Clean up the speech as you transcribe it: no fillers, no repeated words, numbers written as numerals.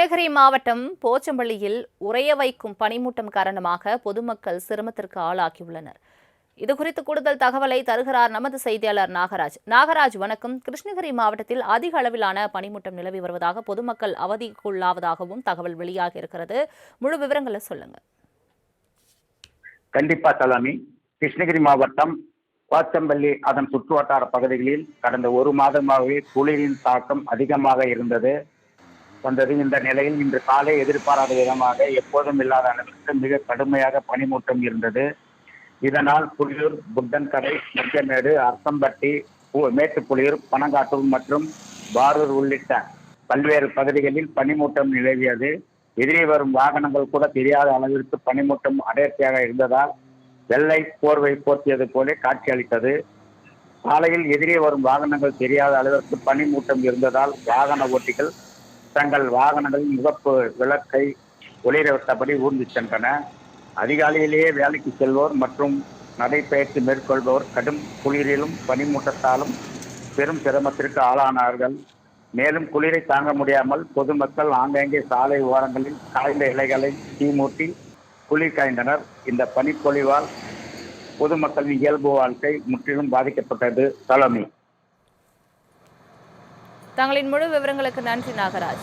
நீலகிரி மாவட்டம் போச்சம்பள்ளியில் உறைய வைக்கும் பனிமூட்டம் காரணமாக பொதுமக்கள் சிரமத்திற்கு ஆளாகியுள்ளனர். இதுகுறித்து கூடுதல் தகவலை தருகிறார் நமது செய்தியாளர் நாகராஜ். நாகராஜ், வணக்கம். கிருஷ்ணகிரி மாவட்டத்தில் அதிக அளவிலான பனிமூட்டம் நிலவி வருவதாக பொதுமக்கள் அவதிக்குள்ளாவதாகவும் தகவல் வெளியாகி இருக்கிறது. முழு விவரங்களை சொல்லுங்க. கண்டிப்பா தலைமை. கிருஷ்ணகிரி மாவட்டம் போச்சம்பள்ளி அதன் சுற்றுவட்டார பகுதிகளில் கடந்த ஒரு மாதமாகவே குளிரின் தாக்கம் அதிகமாக வந்தது. இந்த நிலையில் இன்று காலை எதிர்பாராத விதமாக எப்போதும் இல்லாத அளவிற்கு மிக கடுமையாக பனிமூட்டம் இருந்தது. இதனால் புலியூர், புத்தன்கரை, முக்கியமேடு, அரசம்பட்டி, மேட்டுப்புலியூர், பனங்காட்டூர் மற்றும் பாரூர் உள்ளிட்ட பல்வேறு பகுதிகளில் பனிமூட்டம் நிலவியது. எதிரே வரும் வாகனங்கள் கூட தெரியாத அளவிற்கு பனிமூட்டம் அடர்த்தியாக இருந்ததால் வெள்ளை போர்வை போர்த்தியது போல காட்சியளித்தது. சாலையில் எதிரே வரும் வாகனங்கள் தெரியாத அளவிற்கு பனிமூட்டம் இருந்ததால் வாகன ஓட்டிகள் தங்கள் வாகனங்களின் முகப்பு விளக்கை ஒளிரவிட்டபடி ஊர்ந்து சென்றன. அதிகாலையிலேயே வேலைக்கு செல்வோர் மற்றும் நடைபயிற்சி மேற்கொள்வோர் கடும் குளிரிலும் பனிமூட்டத்தாலும் பெரும் சிரமத்திற்கு ஆளானார்கள். மேலும் குளிரை தாங்க முடியாமல் பொதுமக்கள் ஆங்காங்கே சாலை ஓரங்களில் காய்ந்த இலைகளை தீமூட்டி குளிர் காய்ந்தனர். இந்த பனிப்பொழிவால் பொதுமக்களின் இயல்பு வாழ்க்கை முற்றிலும் பாதிக்கப்பட்டது. தலைமை. தங்களின் முழு விவரங்களுக்கு நன்றி நாகராஜ்.